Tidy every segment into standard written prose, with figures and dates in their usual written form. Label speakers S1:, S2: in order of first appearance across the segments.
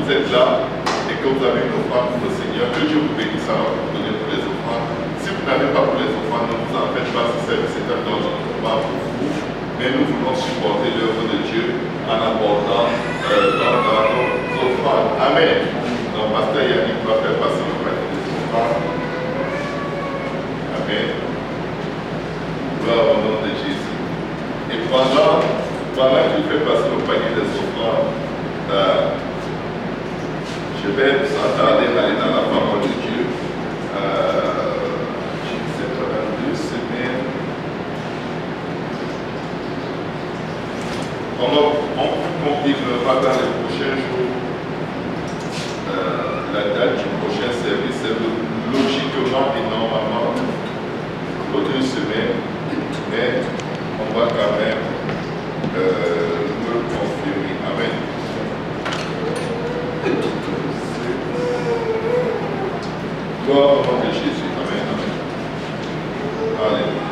S1: vous êtes là et que vous avez une offrande pour le Seigneur, que Dieu vous bénisse à vous donner pour les offrandes. Si vous n'avez pas pour les offrandes, ne vous en faites pas, ce service est un don de notre part pour vous. Mais nous voulons supporter l'œuvre de Dieu en apportant dans nos offrandes. Amen. Donc, Pasteur Yannick va faire passer le panier des offrandes. Amen. Gloire au nom de Jésus. Et pendant qu'il fait passer le panier des offrandes, je vais vous attarder à aller dans la parole de Dieu. C'est pendant 2 semaines. On ne confirmera pas dans les prochains jours la date du prochain service. C'est logiquement et normalement pour 2 semaines, mais on va quand même me confirmer. Amen. Gloire au nom de Jésus. Amen. Amen. Alléluia.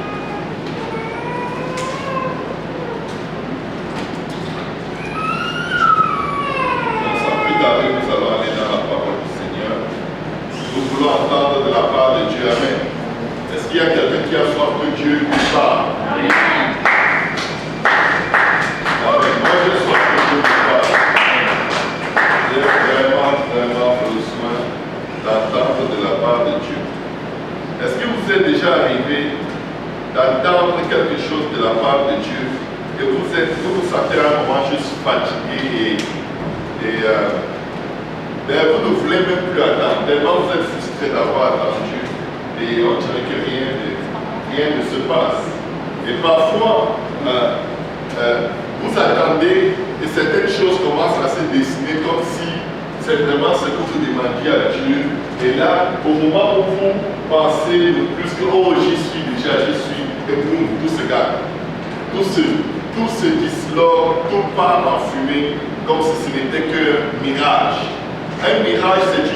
S1: Nous allons aller dans la parole du Seigneur. Nous voulons entendre de la part de Dieu. Amen. Est-ce qu'il y a quelqu'un qui a soif que Dieu lui parle? Amen. Moi, j'ai soif que Dieu lui parle. J'ai vraiment besoin d'entendre de la part de Dieu. Est-ce que vous êtes déjà arrivé d'entendre quelque chose de la part de Dieu et vous vous sentez à un moment juste fatigué vous ne voulez même plus attendre, tellement vous êtes frustré d'avoir attendu et on dirait que rien ne se passe. Et parfois, vous attendez et certaines choses commencent à se dessiner comme si c'est vraiment ce que vous demandiez à Dieu. Et là, au moment où vous pensez le plus que oh, j'y suis déjà, et boum, tout se gâte. Tout se dislore, tout part en fumée, comme si ce n'était qu'un mirage. Un mirage, c'est une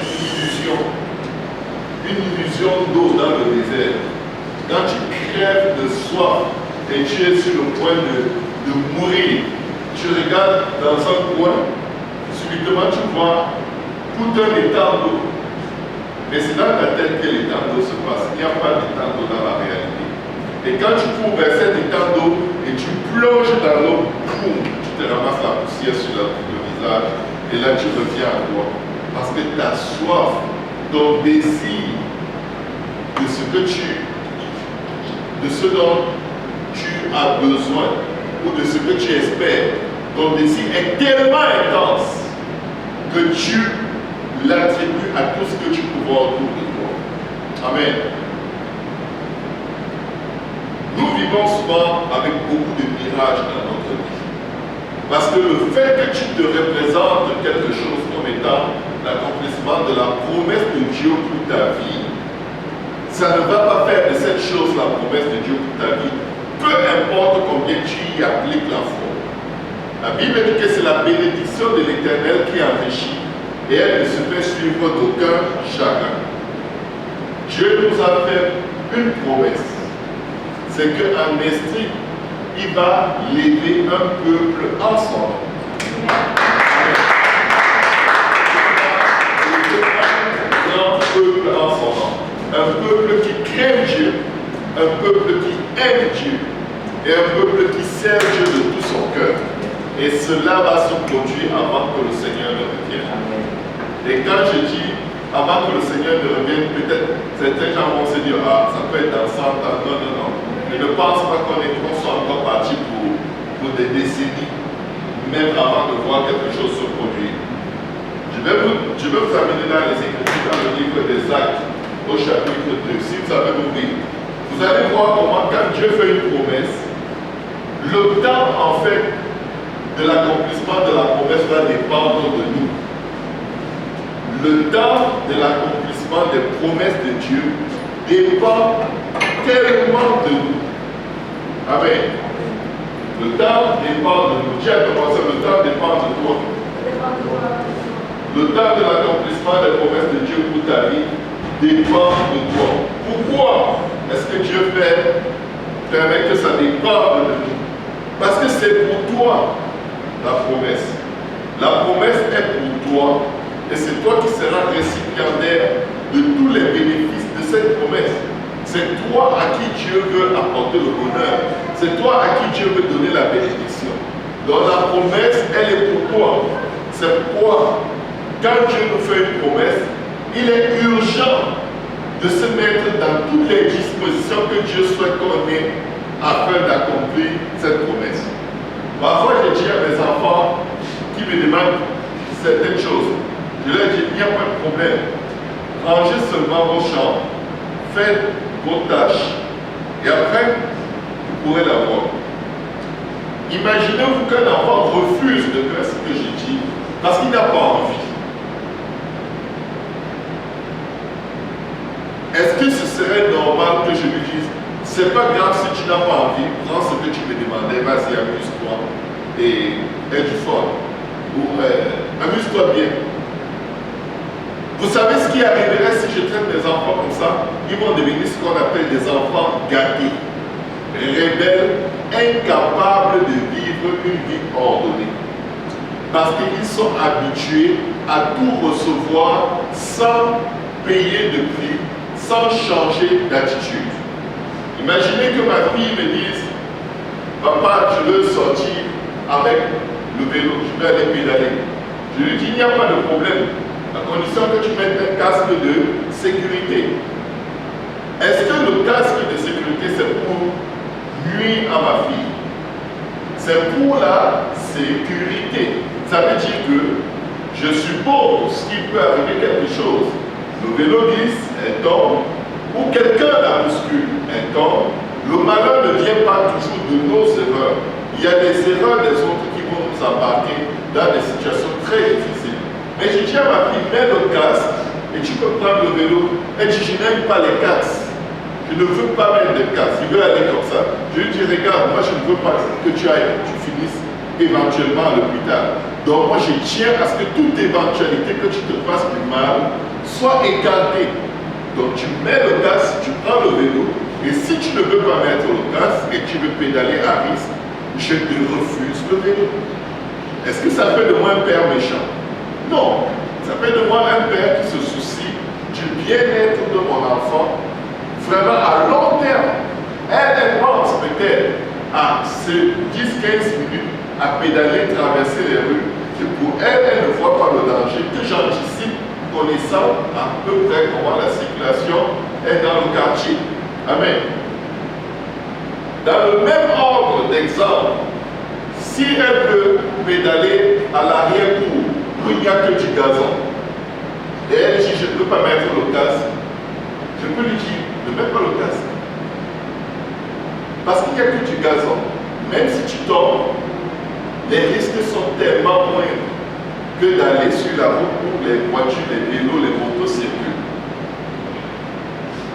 S1: illusion d'eau dans le désert. Quand tu crèves de soif et tu es sur le point de mourir, tu regardes dans un coin, subitement tu vois tout un étang d'eau. Mais c'est dans ta tête que l'étang d'eau se passe. Il n'y a pas d'étang d'eau dans la réalité. Et quand tu cours vers cet étang d'eau et tu plonges dans l'eau, tu te ramasses la poussière sur le visage et là tu reviens à toi. Parce que ta soif, ton désir de ce dont tu as besoin ou de ce que tu espères, ton désir est tellement intense que tu l'attribues à tout ce que tu peux voir autour de toi. Amen. Nous vivons souvent avec beaucoup de mirages dans notre vie. Parce que le fait que tu te représentes quelque chose comme étant l'accomplissement de la promesse de Dieu pour ta vie, ça ne va pas faire de cette chose la promesse de Dieu pour ta vie, peu importe combien tu y appliques la foi. La Bible dit que c'est la bénédiction de l'Éternel qui enrichit et elle ne se fait suivre d'aucun chagrin. Dieu nous a fait une promesse, c'est qu'en esprit, il va lever un peuple en son nom. Un peuple en son nom. Un peuple qui craint Dieu, un peuple qui aime Dieu et un peuple qui sert Dieu de tout son cœur. Et cela va se produire avant que le Seigneur ne revienne. Et quand je dis avant que le Seigneur ne revienne, peut-être certains gens vont se dire ah, ça peut être dans 100 ans. Non, non, non. Je ne pense pas qu'on soit encore parti pour des décennies, même avant de voir quelque chose se produire. Je vais vous amener dans les Écritures, dans le livre des Actes, au chapitre 2. Si vous avez ouvert, vous allez voir comment, quand Dieu fait une promesse, le temps, en fait, de l'accomplissement de la promesse va dépendre de nous. Le temps de l'accomplissement des promesses de Dieu dépend tellement de nous. Amen. Le temps dépend de nous. Dieu a commencé, le temps dépend de toi. Le temps de l'accomplissement des promesses de Dieu pour ta vie dépend de toi. Pourquoi est-ce que Dieu permet que ça dépende de nous? Parce que c'est pour toi la promesse. La promesse est pour toi qui Dieu veut apporter le bonheur. C'est toi à qui Dieu veut donner la bénédiction. Donc la promesse, elle est pour toi. C'est pourquoi, quand Dieu nous fait une promesse, il est urgent de se mettre dans toutes les dispositions que Dieu souhaite qu'on ait afin d'accomplir cette promesse. Parfois, je dis à mes enfants qui me demandent certaines choses, je leur dis, il n'y a pas de problème. Rangez seulement vos chambres, faites vos tâches, et après, vous pourrez l'avoir. Imaginez-vous qu'un enfant refuse de faire ce que j'ai dit parce qu'il n'a pas envie. Est-ce que ce serait normal que je lui dise, c'est pas grave si tu n'as pas envie, prends ce que tu me demandais, vas-y, amuse-toi et aie du fun. Ou amuse-toi bien. Vous savez ce qui arriverait si je traite mes enfants comme ça? Ils vont devenir ce qu'on appelle des enfants gâtés, rebelles, incapables de vivre une vie ordonnée. Parce qu'ils sont habitués à tout recevoir sans payer de prix, sans changer d'attitude. Imaginez que ma fille me dise, papa, je veux sortir avec le vélo, je veux aller pédaler. Je lui dis, il n'y a pas de problème, à condition que tu mettes un casque de sécurité. Est-ce que le casque de sécurité, c'est pour nuire à ma fille? C'est pour la sécurité. Ça veut dire que je suppose qu'il peut arriver quelque chose. Le vélo glisse, elle tombe, ou quelqu'un la bouscule, elle tombe. Le malheur ne vient pas toujours de nos erreurs. Il y a des erreurs des autres qui vont nous embarquer dans des situations très difficiles. Mais je dis à ma fille, mets le casque et tu peux prendre le vélo. Elle dit, je n'aime pas les casques. Je ne veux pas mettre de casque, je veux aller comme ça. Je lui dis, regarde, moi je ne veux pas que tu ailles, tu finisses éventuellement à l'hôpital. Donc moi je tiens à ce que toute éventualité que tu te fasses du mal soit écartée. Donc tu mets le casque, tu prends le vélo, et si tu ne veux pas mettre le casque et tu veux pédaler à risque, je te refuse le vélo. Est-ce que ça fait de moi un père méchant? Non, ça fait de moi un père qui se soucie du bien-être de mon enfant, vraiment à long terme. Elle pense peut-être à ce 10-15 minutes à pédaler, traverser les rues, que pour elle, elle ne voit pas le danger, que j'anticipe, connaissant à peu près comment la circulation est dans le quartier. Amen. Dans le même ordre d'exemple, si elle veut pédaler à l'arrière-cour, où il n'y a que du gazon, et elle dit, je ne peux pas mettre le casque, je peux lui dire, ne mets pas le casque. Parce qu'il n'y a que du gazon. Même si tu tombes, les risques sont tellement moindres que d'aller sur la route où les voitures, les vélos, les motos circulent.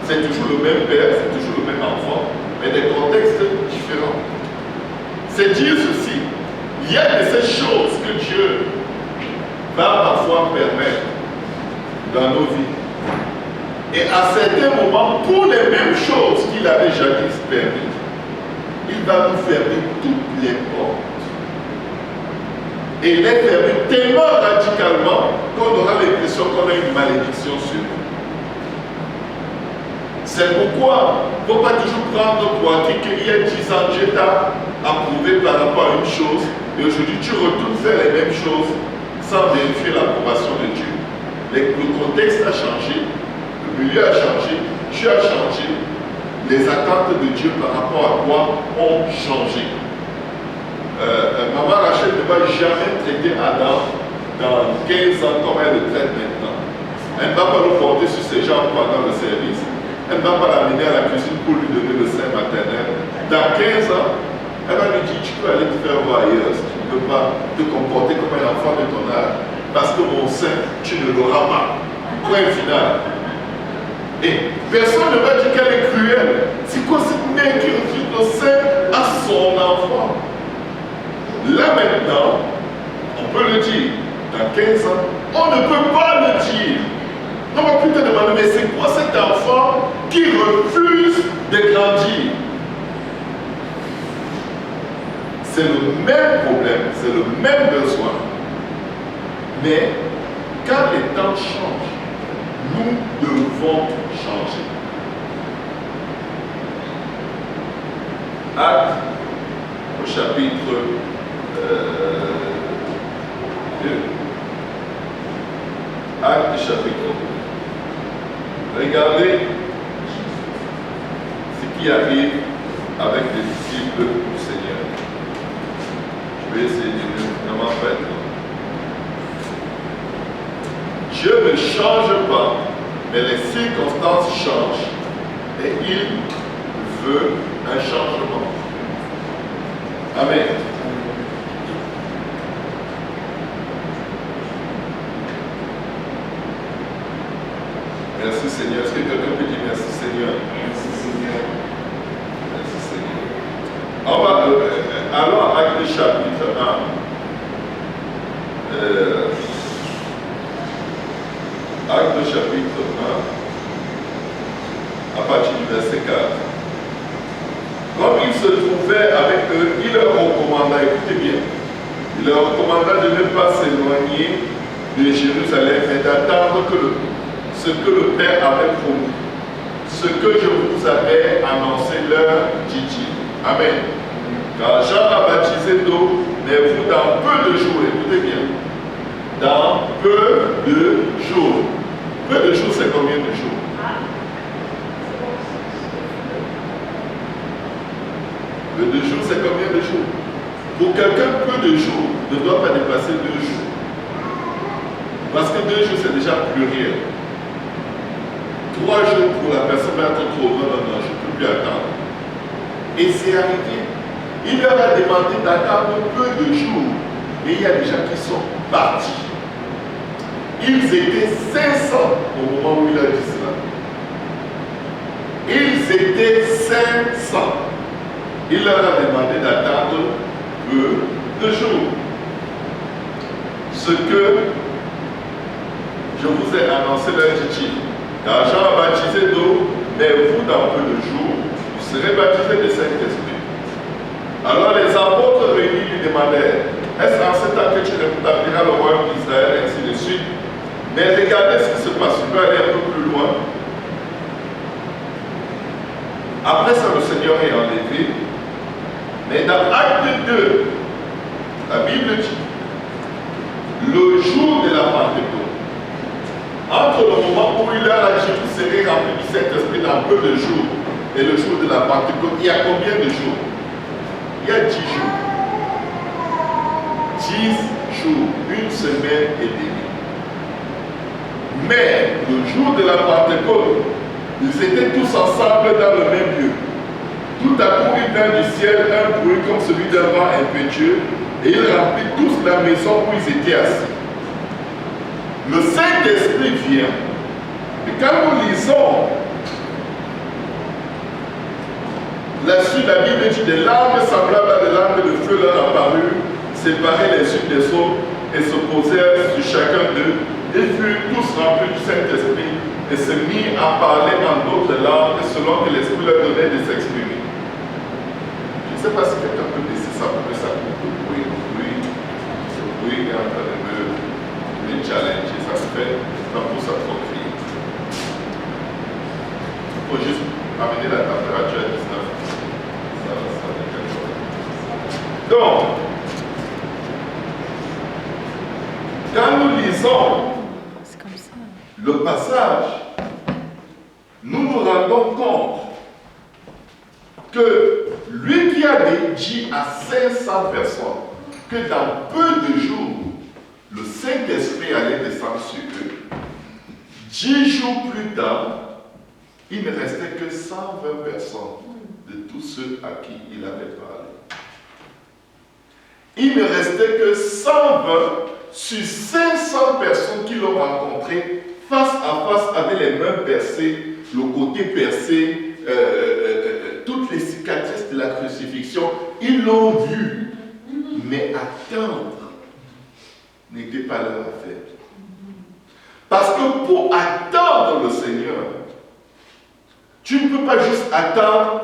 S1: C'est toujours le même père, c'est toujours le même enfant, mais des contextes différents. C'est dire ceci, il y a de ces choses que Dieu va parfois permettre dans nos vies. Et à certains moments, pour les mêmes choses qu'il avait jadis permis, il va nous fermer toutes les portes. Et les fermer tellement radicalement qu'on aura l'impression qu'on a une malédiction sur nous. C'est pourquoi il ne faut pas toujours prendre pour acquis qu'il y a 10 ans, Dieu t'a approuvé par rapport à une chose, et aujourd'hui tu retournes faire les mêmes choses sans vérifier l'approbation de Dieu. Le contexte a changé, le milieu a changé, Dieu a changé, les attentes de Dieu par rapport à toi ont changé. Maman Rachel ne va jamais traiter Adam dans 15 ans comme elle le traite maintenant. Elle ne va pas le porter sur ses jambes pendant le service. Elle ne va pas l'amener à la cuisine pour lui donner le sein maternel. Dans 15 ans, elle va lui dire, tu peux aller te faire voir ailleurs si tu ne peux pas te comporter comme un enfant de ton âge. Parce que mon sein, tu ne l'auras pas. Point final. Et personne ne va dire qu'elle est cruelle. C'est quoi cette mère qui refuse le sein à son enfant? Là maintenant, on peut le dire. Dans 15 ans, on ne peut pas le dire. On va plus te demander, mais c'est quoi cet enfant qui refuse de grandir? C'est le même problème, c'est le même besoin. Mais quand les temps changent, nous devons changer. Actes au chapitre 2. Actes chapitre 2. Regardez ce qui arrive avec les disciples du Seigneur. Je vais essayer de ne vraiment pas être long. Dieu ne change pas, mais les circonstances changent et il veut un changement. Amen. Merci Seigneur. Est-ce que quelqu'un peut dire merci Seigneur? Merci Seigneur. Merci Seigneur. On va alors Actes chapitre 1. Actes chapitre 1, à partir du verset 4. Comme il se trouvait avec eux, il leur recommanda, écoutez bien, il leur recommanda de ne pas s'éloigner de Jérusalem, mais d'attendre ce que le Père avait promis. Ce que je vous avais annoncé leur dit-il. Amen. Car Jean a baptisé d'eau, mais vous dans peu de jours, écoutez bien, dans peu de jours. Peu de jours, c'est combien de jours? Peu de jours, c'est combien de jours? Pour quelqu'un, peu de jours ne doit pas dépasser 2 jours. Parce que 2 jours, c'est déjà pluriel. 3 jours pour la personne va être trop loin, non, je ne peux plus attendre. Et c'est arrivé. Il leur a demandé d'attendre peu de jours. Et il y a des gens qui sont partis. Ils étaient 500 au moment où il a dit cela. Ils étaient 500. Il leur a demandé d'attendre peu de jours. Ce que je vous ai annoncé leur dit-il. Car Jean a baptisé d'eau, mais vous, dans peu de jours, vous serez baptisés de Saint-Esprit. Alors les apôtres réunis lui demandèrent, est-ce en ce temps que tu rétabliras le royaume d'Israël, et ainsi de suite? Mais regardez ce qui se passe, je vais aller un peu plus loin. Après ça, le Seigneur est enlevé. Mais dans Acte 2, la Bible dit, le jour de la Pentecôte, entre le moment où il a dit vous serez rempli du Saint-Esprit dans peu de jours et le jour de la Pentecôte, il y a combien de jours? Il y a 10 jours. 10 jours, 1 semaine et demie. Mais le jour de la Pentecôte, ils étaient tous ensemble dans le même lieu. Tout à coup, il vint du ciel un bruit comme celui d'un vent impétueux et ils remplirent tous la maison où ils étaient assis. Le Saint-Esprit vient. Et quand nous lisons la suite, la Bible dit des langues semblables à des langues de feu leur apparurent, séparées les unes des autres et se posèrent sur chacun d'eux. Ils furent tous remplis du Saint-Esprit et se mirent à parler en d'autres langues selon que l'Esprit leur donnait de s'exprimer. Je ne sais pas si quelqu'un peut laisser ça pour que ça coupe le bruit. Ce bruit est en train de me challenger. Ça se fait, ça pousse à trop crier. Il faut juste amener la température à 19. Ça fait quelque chose. Donc, quand nous lisons le passage, nous nous rendons compte que lui qui a dit à 500 personnes que dans peu de jours, le Saint-Esprit allait descendre sur eux, 10 jours plus tard, il ne restait que 120 personnes de tous ceux à qui il avait parlé. Il ne restait que 120 sur 500 personnes qui l'ont rencontré face à face avec les mains percées, le côté percé, toutes les cicatrices de la crucifixion. Ils l'ont vu, mais attendre n'était pas leur affaire. Parce que pour attendre le Seigneur, tu ne peux pas juste attendre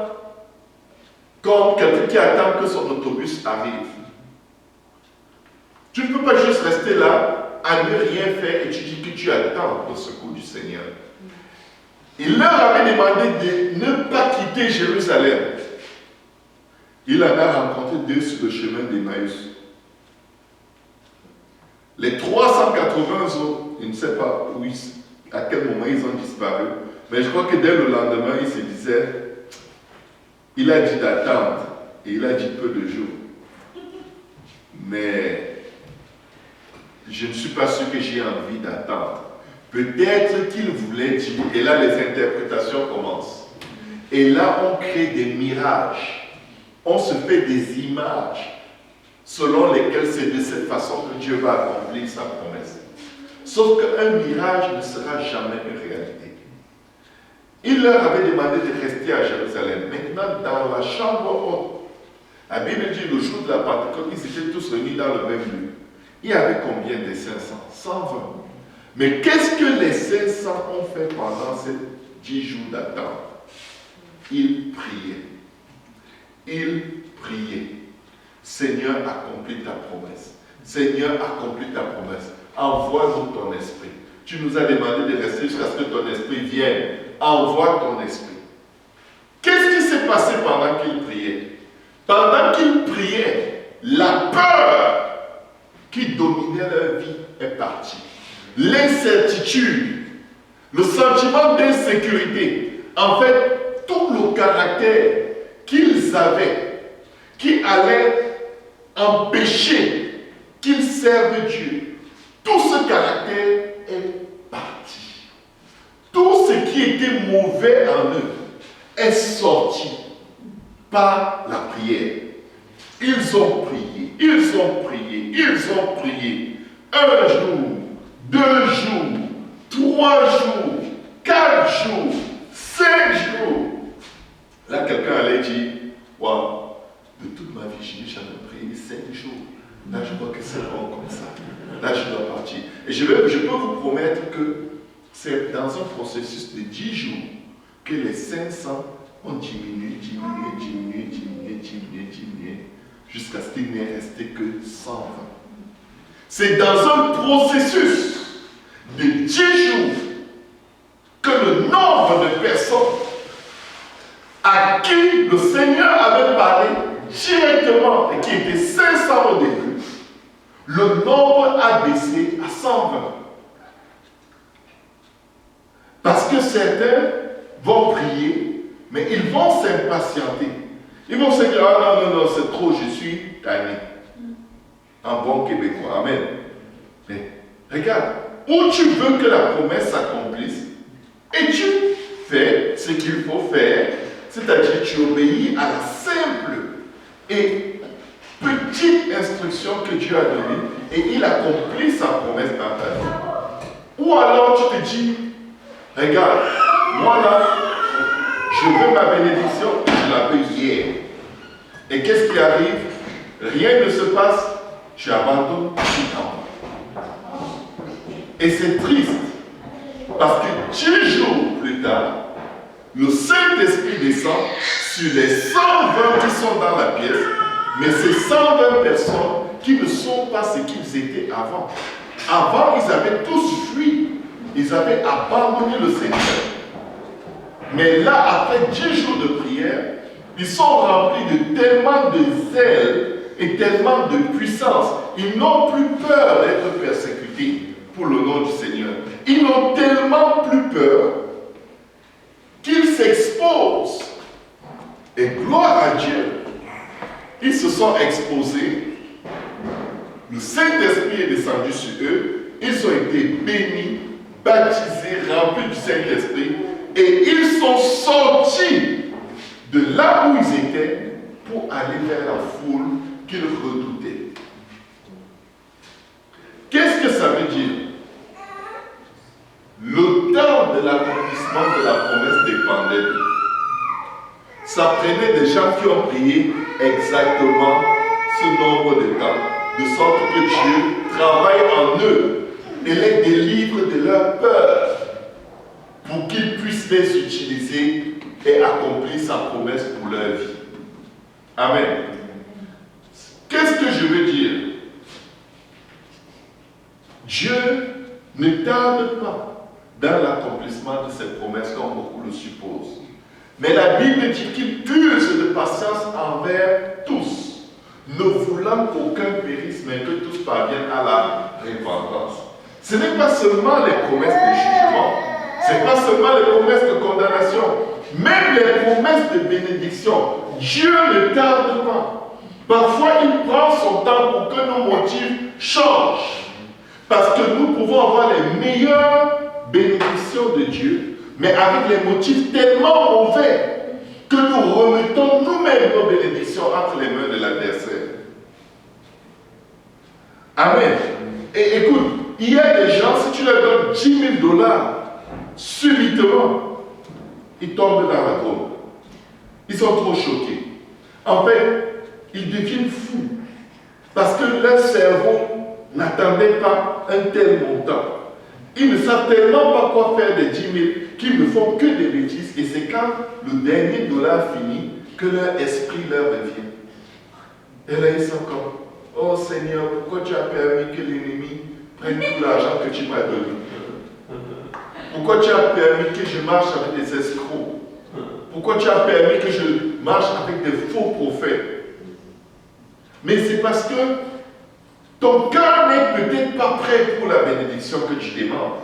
S1: comme quelqu'un qui attend que son autobus arrive. Tu ne peux pas juste rester là à ne rien faire et tu dis que tu attends le secours du Seigneur. Il leur avait demandé de ne pas quitter Jérusalem. Il en a rencontré 2 sur le chemin d'Emmaüs. Les 380 autres, je ne sais pas où à quel moment ils ont disparu, mais je crois que dès le lendemain, il se disait, il a dit d'attendre, et il a dit peu de jours. Mais je ne suis pas sûr que j'ai envie d'attendre. Peut-être qu'il voulait dire, et là les interprétations commencent. Et là on crée des mirages, on se fait des images selon lesquelles c'est de cette façon que Dieu va accomplir sa promesse. Sauf qu'un mirage ne sera jamais une réalité. Il leur avait demandé de rester à Jérusalem. Maintenant, dans la chambre haute, la Bible dit le jour de la Pentecôte, ils étaient tous réunis dans le même lieu. Il y avait combien de 500? 120. Mais qu'est-ce que les 500 ont fait pendant ces 10 jours d'attente? Ils priaient. Ils priaient. Seigneur, accomplis ta promesse. Seigneur, accomplis ta promesse. Envoie-nous ton esprit. Tu nous as demandé de rester jusqu'à ce que ton esprit vienne. Envoie ton esprit. Qu'est-ce qui s'est passé pendant qu'ils priaient? Pendant qu'ils priaient, la peur qui dominait leur vie est partie. L'incertitude, le sentiment d'insécurité, en fait, tout le caractère qu'ils avaient, qui allait empêcher qu'ils servent Dieu, tout ce caractère est parti. Tout ce qui était mauvais en eux est sorti par la prière. Ils ont prié, ils ont prié, ils ont prié. 1 jour, 2 jours, 3 jours, 4 jours, 5 jours. Là, quelqu'un allait dire, waouh, de toute ma vie, je n'ai jamais prié 5 jours. Là, je vois que c'est bon comme ça. Là, je dois partir. Et je peux vous promettre que c'est dans un processus de 10 jours que les 500 ont diminué, jusqu'à ce qu'il n'est resté que 120. C'est dans un processus de 10 jours que le nombre de personnes à qui le Seigneur avait parlé directement et qui étaient 500 au début, le nombre a baissé à 120. Parce que certains vont prier, mais ils vont s'impatienter. Ils vont se dire, ah non, c'est trop, je suis tanné. En bon québécois, amen. Mais regarde, où tu veux que la promesse s'accomplisse, et tu fais ce qu'il faut faire, c'est-à-dire tu obéis à la simple et petite instruction que Dieu a donnée, et il accomplit sa promesse dans ta vie. Ou alors tu te dis, regarde, moi là, je veux ma bénédiction, je la veux hier. Et qu'est-ce qui arrive? Rien ne se passe, tu abandonnes tout temps. Et c'est triste, parce que 10 jours plus tard, le Saint-Esprit descend sur les 120 qui sont dans la pièce, mais ces 120 personnes qui ne sont pas ce qu'ils étaient avant. Avant, ils avaient tous fui, ils avaient abandonné le Seigneur. Mais là, après 10 jours de prière, ils sont remplis de tellement de zèle et tellement de puissance. Ils n'ont plus peur d'être persécutés pour le nom du Seigneur. Ils n'ont tellement plus peur qu'ils s'exposent. Et gloire à Dieu, ils se sont exposés. Le Saint-Esprit est descendu sur eux. Ils ont été bénis, baptisés, remplis du Saint-Esprit. Et ils sont sortis de là où ils étaient pour aller vers la foule qu'ils redoutaient. Qu'est-ce que ça veut dire? Le temps de l'accomplissement de la promesse dépendait d'eux. Ça prenait des gens qui ont prié exactement ce nombre de temps, de sorte que Dieu travaille en eux et les délivre de leur peur pour qu'ils puissent les utiliser et accomplir sa promesse pour leur vie. Amen. Qu'est-ce que je veux dire? Dieu ne tarde pas dans l'accomplissement de ses promesses comme beaucoup le supposent. Mais la Bible dit qu'il use de patience envers tous, ne voulant qu'aucun périsse, mais que tous parviennent à la repentance. Ce n'est pas seulement les promesses de jugement, ce n'est pas seulement les promesses de condamnation, même les promesses de bénédiction. Dieu ne tarde pas. Parfois, il prend son temps pour que nos motifs changent. Parce que nous pouvons avoir les meilleures bénédictions de Dieu, mais avec les motifs tellement mauvais que nous remettons nous-mêmes nos bénédictions entre les mains de l'adversaire. Amen. Et écoute, il y a des gens, si tu leur donnes 10 000 $, subitement, ils tombent dans la drôle. Ils sont trop choqués. En fait, ils deviennent fous. Parce que leur cerveau n'attendait pas un tel montant. Ils ne savent tellement pas quoi faire des 10 000 qu'ils ne font que des bêtises. Et c'est quand le dernier dollar finit que leur esprit leur revient. Et là, ils sont comme, oh Seigneur, pourquoi tu as permis que l'ennemi prenne tout l'argent que tu m'as donné? Pourquoi tu as permis que je marche avec des escrocs? Pourquoi tu as permis que je marche avec des faux prophètes? Mais c'est parce que ton cœur n'est peut-être pas prêt pour la bénédiction que tu demandes.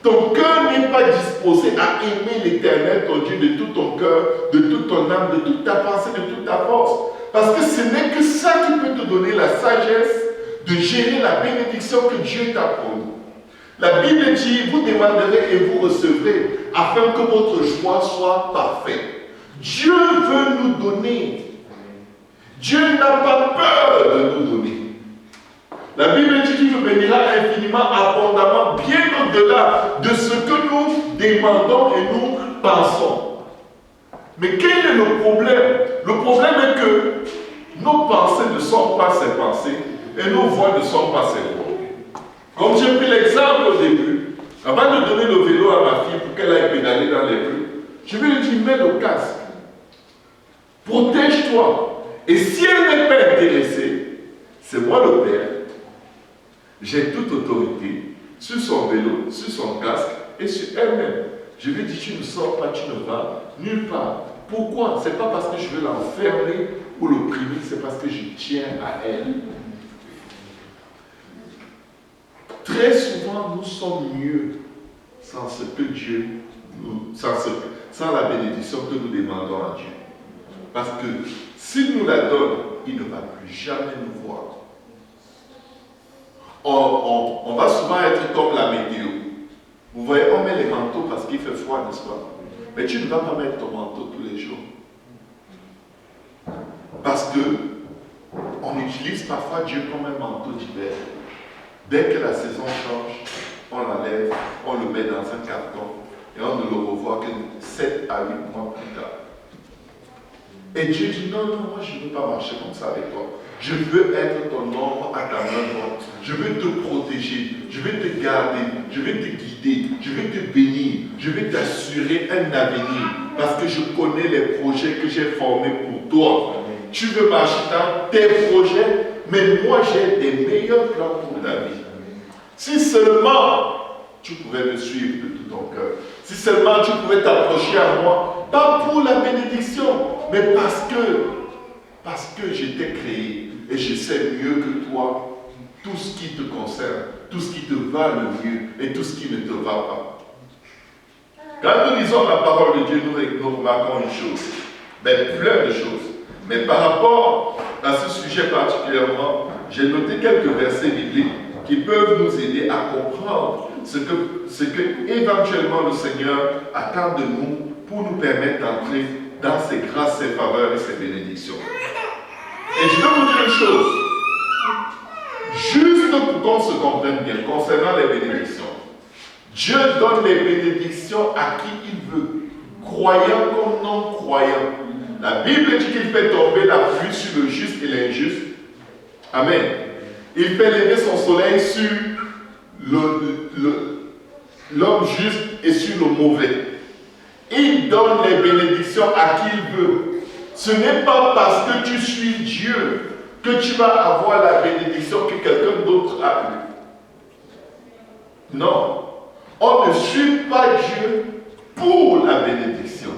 S1: Ton cœur n'est pas disposé à aimer l'Éternel, ton Dieu, de tout ton cœur, de toute ton âme, de toute ta pensée, de toute ta force. Parce que ce n'est que ça qui peut te donner la sagesse de gérer la bénédiction que Dieu t'a promise. La Bible dit, vous demanderez et vous recevrez, afin que votre joie soit parfaite. Dieu veut nous donner. Dieu n'a pas peur de nous donner. La Bible dit qu'il nous bénira infiniment, abondamment, bien au-delà de ce que nous demandons et nous pensons. Mais quel est le problème? Le problème est que nos pensées ne sont pas ses pensées et nos voix ne sont pas ses voix. Comme j'ai pris l'exemple au début, avant de donner le vélo à ma fille pour qu'elle aille pédaler dans les rues, je vais lui dire, mets le casque. Protège-toi. Et si elle n'est pas intéressée, c'est moi le père. J'ai toute autorité sur son vélo, sur son casque et sur elle-même. Je lui dis, tu ne sors pas, tu ne vas nulle part. Pourquoi? Ce n'est pas parce que je veux l'enfermer ou l'opprimer, c'est parce que je tiens à elle. Très souvent, nous sommes mieux sans ce que Dieu nous, sans la bénédiction que nous demandons à Dieu. Parce que s'il nous la donne, il ne va plus jamais nous voir. On va souvent être comme la météo. Vous voyez, on met les manteaux parce qu'il fait froid, n'est-ce pas? Mais tu ne vas pas mettre ton manteau tous les jours. Parce que on utilise parfois Dieu comme un manteau d'hiver. Dès que la saison change, on l'enlève, on le met dans un carton et on ne le revoit que 7 à 8 mois plus tard. Et Dieu dit, non, non, moi je ne veux pas marcher comme ça avec toi. Je veux être ton ombre à ta main droite. Je veux te protéger, je vais te garder, je vais te guider, je vais te bénir, je vais t'assurer un avenir parce que je connais les projets que j'ai formés pour toi. Tu veux marcher dans tes projets, mais moi j'ai des meilleurs plans pour ta vie. Si seulement tu pouvais me suivre de tout ton cœur, si seulement tu pouvais t'approcher à moi, pas pour la bénédiction, mais parce que je t'ai créé et je sais mieux que toi tout ce qui te concerne, tout ce qui te va le mieux et tout ce qui ne te va pas. Quand nous lisons la parole de Dieu, nous remarquons une chose, mais plein de choses. Mais par rapport à ce sujet particulièrement, j'ai noté quelques versets bibliques qui peuvent nous aider à comprendre ce que éventuellement le Seigneur attend de nous pour nous permettre d'entrer dans ses grâces, ses faveurs et ses bénédictions. Et je vais vous dire une chose, juste pour qu'on se comprenne bien concernant les bénédictions. Dieu donne les bénédictions à qui il veut, croyant comme non croyant. La Bible dit qu'il fait tomber la pluie sur le juste et l'injuste. Amen. Il fait lever son soleil sur l'homme juste et sur le mauvais. Il donne les bénédictions à qui il veut. Ce n'est pas parce que tu suis Dieu que tu vas avoir la bénédiction que quelqu'un d'autre a eu. Non. On ne suit pas Dieu pour la bénédiction.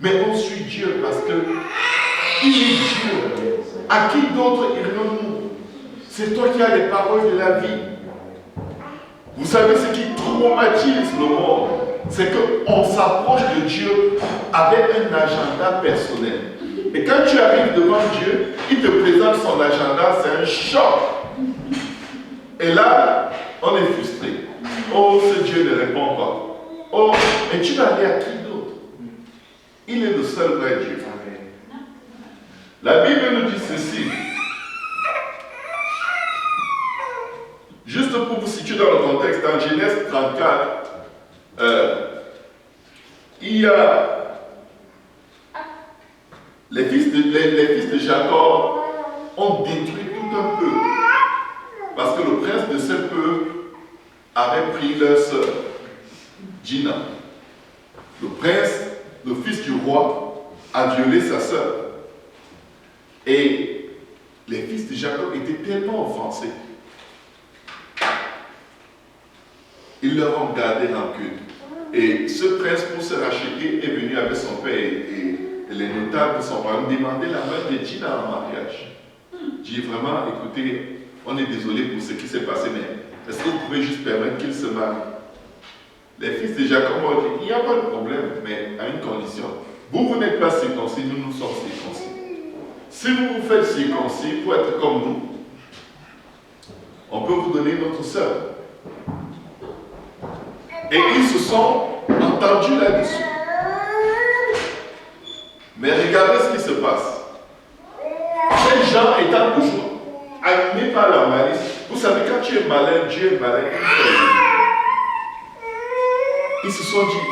S1: Mais on suit Dieu parce que il est Dieu. À qui d'autre irions-nous? C'est toi qui as les paroles de la vie. Vous savez ce qui traumatise le monde, c'est qu'on s'approche de Dieu avec un agenda personnel. Et quand tu arrives devant Dieu, il te présente son agenda, c'est un choc. Et là, on est frustré. Oh, ce Dieu ne répond pas. Oh, et tu vas aller à qui d'autre? Il est le seul vrai Dieu. La Bible nous dit ceci. Juste pour vous situer dans le contexte, en Genèse 34, il y a les fils de Jacob ont détruit tout un peuple. Parce que le prince de ce peuple avait pris leur sœur, Dina. Le prince, le fils du roi, a violé sa sœur. Et les fils de Jacob étaient tellement offensés. Ils leur ont gardé rancune. Et ce prince, pour se racheter, est venu avec son père et les notables de son royaume demander la main de Dina en mariage. Dit vraiment, écoutez, on est désolé pour ce qui s'est passé, mais est-ce que vous pouvez juste permettre qu'il se marie? Les fils de Jacob ont dit, il n'y a pas de problème, mais à une condition. Vous n'êtes pas circoncis, nous sommes circoncis. Si vous vous faites circoncis pour être comme nous, on peut vous donner notre sœur. Et ils se sont entendus là-dessus. Mais regardez ce qui se passe. Ces gens étant toujours animés par la malice. Vous savez, quand tu es malin, Dieu est malin. Ils se sont dit,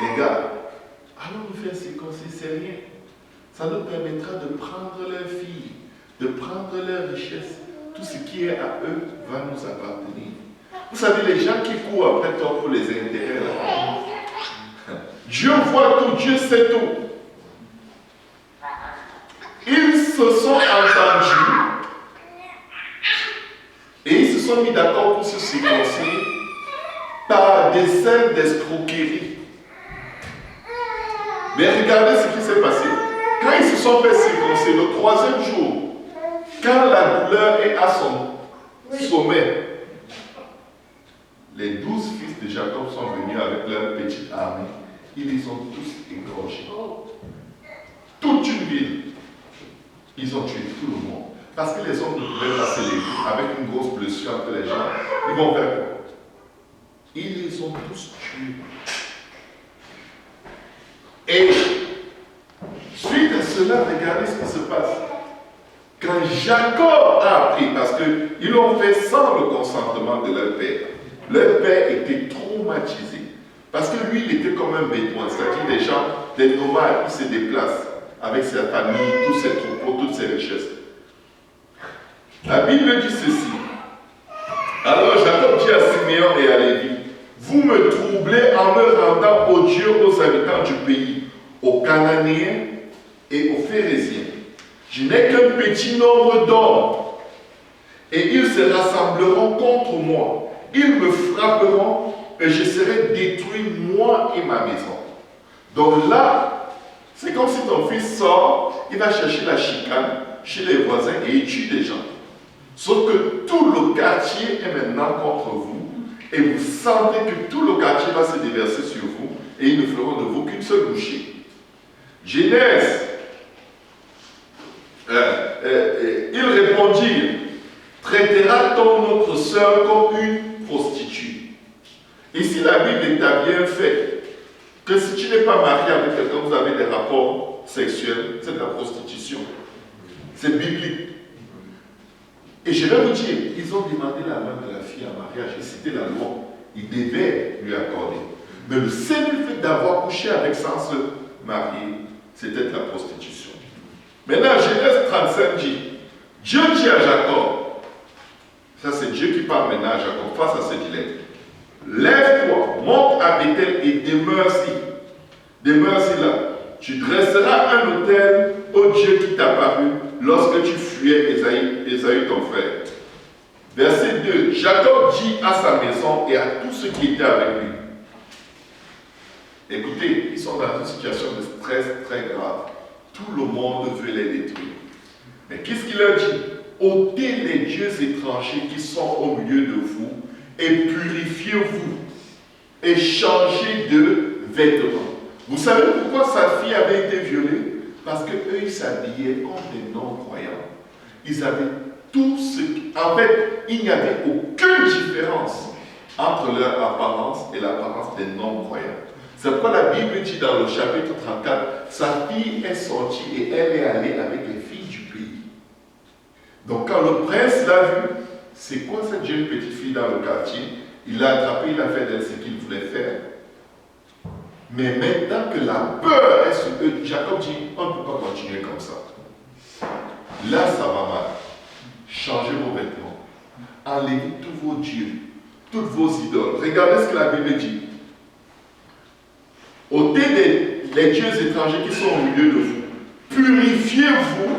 S1: les gars, allons nous faire circoncire, c'est rien. Ça nous permettra de prendre leurs filles, de prendre leurs richesses. Tout ce qui est à eux va nous appartenir. Vous savez, les gens qui courent après toi pour les intérêts, là, Dieu voit tout, Dieu sait tout. Ils se sont entendus et ils se sont mis d'accord pour se circoncire par des scènes d'escroquerie. Mais regardez ce qui s'est passé. Quand ils se sont fait circoncire, le troisième jour, quand la douleur est à son sommet, les 12 fils de Jacob sont venus avec leur petite armée. Ils les ont tous égorgés. Toute une ville. Ils ont tué tout le monde. Parce que les hommes ne pouvaient pas se lever avec une grosse blessure entre les gens. Ils vont faire quoi? Ils les ont tous tués. Et suite à cela, regardez ce qui se passe. Quand Jacob a appris, parce qu'ils l'ont fait sans le consentement de leur père était traumatisé. Parce que lui, il était comme un bédouin, c'est-à-dire des gens, des nomades qui se déplacent avec sa famille, tous ses troupeaux, toutes ses richesses. La Bible dit ceci. Alors Jacob dit à Siméon et à Lévi, vous me troublez en me rendant odieux aux habitants du pays, aux Cananéens et aux Phérésiens. Je n'ai qu'un petit nombre d'hommes, et ils se rassembleront contre moi. Ils me frapperont, et je serai détruit, moi et ma maison. Donc là, c'est comme si ton fils sort, il va chercher la chicane chez les voisins et il tue des gens. Sauf que tout le quartier est maintenant contre vous, et vous sentez que tout le quartier va se déverser sur vous, et ils ne feront de vous qu'une seule bouchée. Genèse, ils répondirent, traitera-t-on notre sœur comme une prostituée? Ici, la Bible établit un fait, que si tu n'es pas marié avec quelqu'un, vous avez des rapports sexuels, c'est de la prostitution. C'est biblique. Et je vais vous dire, ils ont demandé la main de la fille en mariage, et c'était la loi. Ils devaient lui accorder. Mais le seul fait d'avoir couché avec sans se marier, c'était de la prostitution. Maintenant, Genèse 35 dit, Dieu dit à Jacob, ça c'est Dieu qui parle maintenant à Jacob face à ce dilemme. Lève-toi, monte à Bethel et demeure-y. Demeure-y là. Tu dresseras un autel au Dieu qui t'a paru lorsque tu fuyais Ésaü ton frère. Verset 2. Jacob dit à sa maison et à tous ceux qui étaient avec lui, Écoutez, ils sont dans une situation de stress très grave. Tout le monde veut les détruire. Mais qu'est-ce qu'il a dit? Ôtez les dieux étrangers qui sont au milieu de vous et purifiez-vous et changez de vêtements. Vous savez pourquoi sa fille avait été violée? Parce qu'eux, ils s'habillaient comme des non-croyants. Ils avaient tout ce qui... En fait, il n'y avait aucune différence entre leur apparence et l'apparence des non-croyants. C'est pourquoi la Bible dit dans le chapitre 34, sa fille est sortie et elle est allée avec les filles du pays. Donc quand le prince l'a vue, c'est quoi cette jeune petite fille dans le quartier? Il l'a attrapée, il a fait d'elle ce qu'il voulait faire. Mais maintenant que la peur est sur eux, Jacob dit, on ne peut pas continuer comme ça. Là, ça va mal. Changez vos vêtements. Enlevez tous vos dieux, toutes vos idoles. Regardez ce que la Bible dit. Ôtez les dieux étrangers qui sont au milieu de vous. Purifiez-vous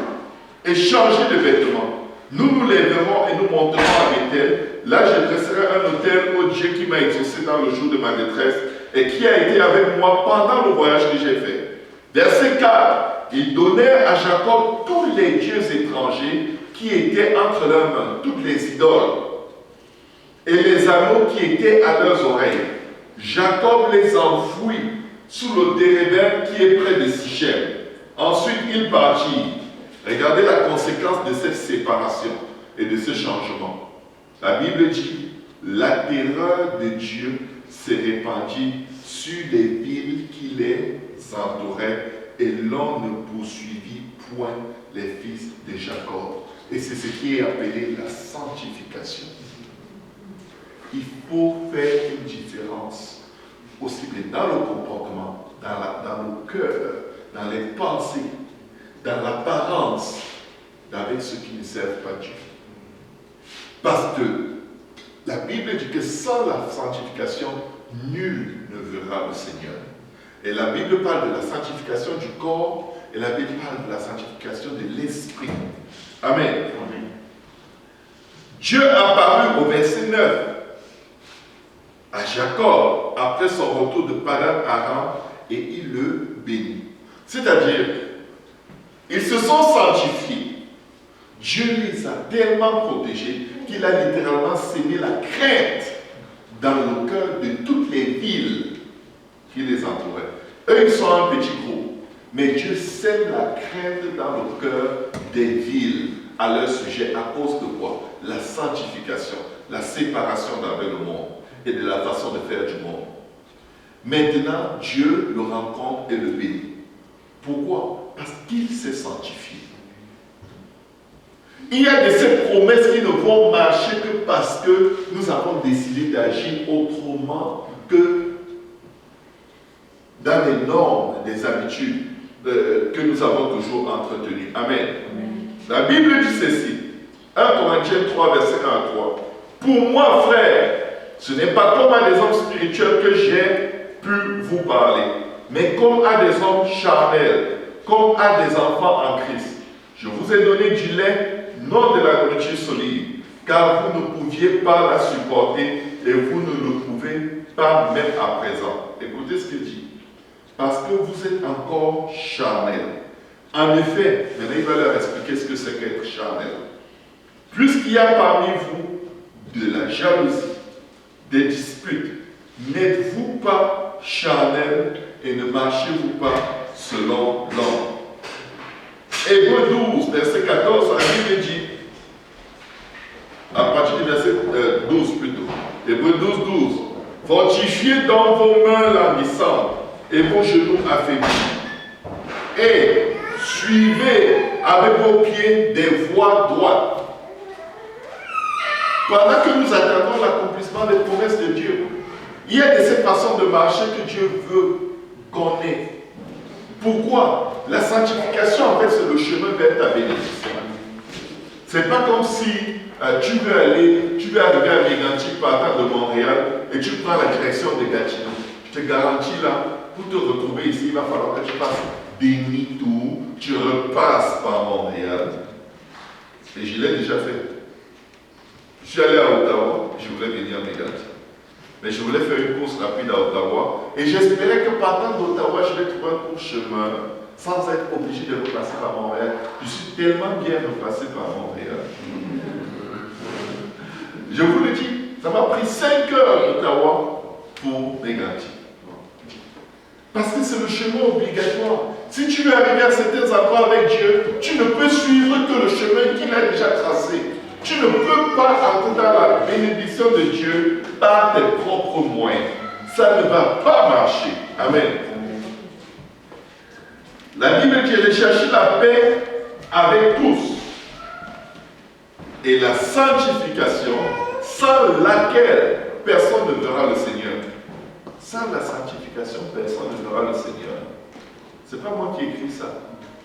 S1: et changez de vêtements. Nous nous lèverons et nous monterons à Bethel. Là, je dresserai un autel au Dieu qui m'a exaucé dans le jour de ma détresse et qui a été avec moi pendant le voyage que j'ai fait. Verset 4. Ils donnèrent à Jacob tous les dieux étrangers qui étaient entre leurs mains, toutes les idoles, et les anneaux qui étaient à leurs oreilles. Jacob les enfouit sous le térébinthe qui est près de Sichem. Ensuite, il partit. Regardez la conséquence de cette séparation et de ce changement. La Bible dit, la terreur de Dieu s'est répandue sur les villes qui les entouraient et l'on ne poursuivit point les fils de Jacob. Et c'est ce qui est appelé la sanctification. Il faut faire une différence, aussi bien dans le comportement, dans le cœur, dans les pensées, dans l'apparence, avec ceux qui ne servent pas Dieu. Parce que la Bible dit que sans la sanctification, nul ne verra le Seigneur. Et la Bible parle de la sanctification du corps et la Bible parle de la sanctification de l'esprit. Amen. Amen. Dieu apparut au verset 9 à Jacob après son retour de Padan Aram et il le bénit. C'est-à-dire, ils se sont sanctifiés. Dieu les a tellement protégés qu'il a littéralement sémé la crainte dans le cœur de toutes les villes qui les entouraient. Eux, ils sont un petit groupe, mais Dieu sème la crainte dans le cœur des villes à leur sujet. À cause de quoi? La sanctification, la séparation d'avec le monde et de la façon de faire du monde. Maintenant, Dieu le rencontre et le bénit. Pourquoi? Parce qu'il s'est sanctifié. Il y a de ces promesses qui ne vont marcher que parce que nous avons décidé d'agir autrement que dans les normes, des habitudes que nous avons toujours entretenues. Amen. Amen. La Bible dit ceci, 1 Corinthiens 3, verset 1 à 3. Pour moi, frère, ce n'est pas comme à des hommes spirituels que j'ai pu vous parler, mais comme à des hommes charnels, comme à des enfants en Christ. Je vous ai donné du lait, non de la nourriture solide, car vous ne pouviez pas la supporter et vous ne le pouvez pas même à présent. Écoutez ce qu'il dit. Parce que vous êtes encore charnel. En effet, maintenant il va leur expliquer ce que c'est qu'être charnel. Puisqu'il y a parmi vous de la jalousie, des disputes, n'êtes-vous pas charnel et ne marchez-vous pas selon l'homme? Hébreux 12, verset 14, la Bible dit, à partir du verset 12 plutôt, Hébreux 12, 12, fortifiez dans vos mains languissantes et vos genoux affaiblis, et suivez avec vos pieds des voies droites. Pendant que nous attendons l'accomplissement des promesses de Dieu, il y a de ces façons de marcher que Dieu veut qu'on ait. Pourquoi? La sanctification, en fait, c'est le chemin vers ta bénédiction. C'est pas comme si tu veux arriver à Mégantic partant de Montréal et tu prends la direction de Gatineau. Je te garantis là, pour te retrouver ici, il va falloir que tu passes demi-tour, tu repasses par Montréal. Et je l'ai déjà fait. Je suis allé à Ottawa, je voulais venir à Mégantic. Mais je voulais faire une course rapide à Ottawa. Et j'espérais que partant d'Ottawa, je vais trouver un court chemin sans être obligé de repasser par Montréal. Je suis tellement bien repassé par Montréal. Je vous le dis, ça m'a pris 5 heures d'Ottawa pour Mégantic. Parce que c'est le chemin obligatoire. Si tu veux arriver à certains endroits avec Dieu, tu ne peux suivre que le chemin qu'il a déjà tracé. Tu ne peux pas entrer dans la bénédiction de Dieu par tes propres moyens. Ça ne va pas marcher. Amen. La Bible dit de chercher la paix avec tous et la sanctification sans laquelle personne ne verra le Seigneur. Sans la sanctification, personne ne verra le Seigneur. Ce n'est pas moi qui écris ça.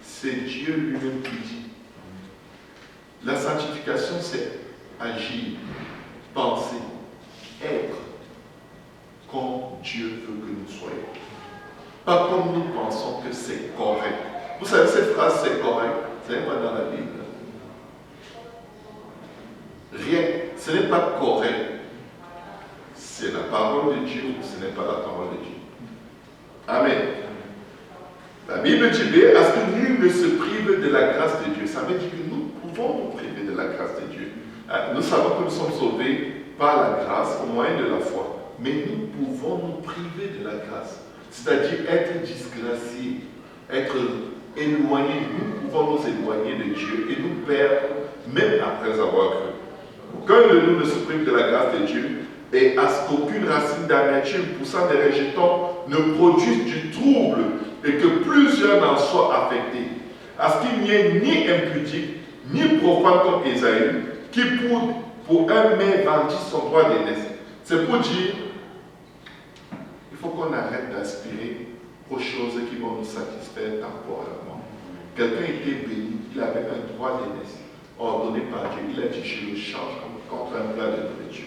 S1: C'est Dieu lui-même qui dit. La sanctification, c'est agir, penser, être comme Dieu veut que nous soyons. Pas comme nous pensons que c'est correct. Vous savez, cette phrase, c'est correct, ce n'est pas dans la Bible. Rien, ce n'est pas correct. C'est la parole de Dieu, ce n'est pas la parole de Dieu. Amen. La Bible dit, à ce que nul ne se prive de la grâce de Dieu. Ça veut dire que nous pouvons nous priver de la grâce de Dieu. Nous savons que nous sommes sauvés par la grâce au moyen de la foi. Mais nous pouvons nous priver de la grâce. C'est-à-dire être disgraciés, être éloignés. Nous pouvons nous éloigner de Dieu et nous perdre même après avoir cru. Aucun de nous ne se prive de la grâce de Dieu et à ce qu'aucune racine d'amertume poussant des rejetons ne produise du trouble et que plusieurs n'en soient affectés. À ce qu'il n'y ait ni impudique, ni profane comme Ésaü, qui pour un mets vendit son droit d'aînesse. C'est pour dire, il faut qu'on arrête d'aspirer aux choses qui vont nous satisfaire temporairement. Quelqu'un était béni, il avait un droit d'aînesse ordonné par Dieu. Il a dit, je le change contre un plat de nourriture.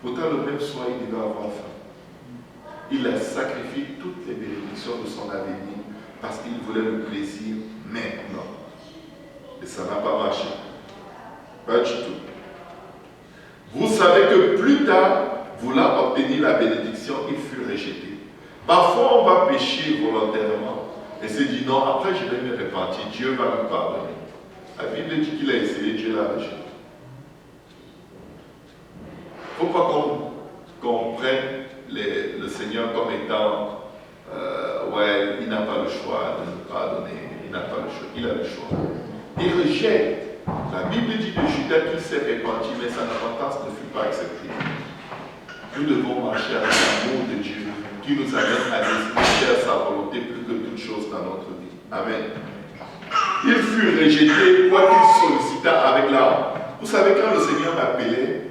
S1: Pourtant, le même soir, il devait avoir faim. Il a sacrifié toutes les bénédictions de son avenir parce qu'il voulait le plaisir maintenant. Et ça n'a pas marché. Pas du tout. Vous savez que plus tard, voulant obtenir la bénédiction, il fut rejeté. Parfois, on va pécher volontairement et se dit non, après je vais me repentir, Dieu va me pardonner. La Bible dit qu'il a essayé, Dieu l'a rejeté. Il ne faut pas qu'on prenne le Seigneur comme étant ouais, il n'a pas le choix de nous pardonner, il n'a pas le choix, il a le choix. Il rejette. La Bible dit de Judas qu'il s'est repenti, mais sa repentance ne fut pas acceptée. Nous devons marcher avec l'amour de Dieu qui nous amène à désirer sa volonté plus que toute chose dans notre vie. Amen. Il fut rejeté, quoi qu'il sollicita avec l'âme. Vous savez, quand le Seigneur m'appelait,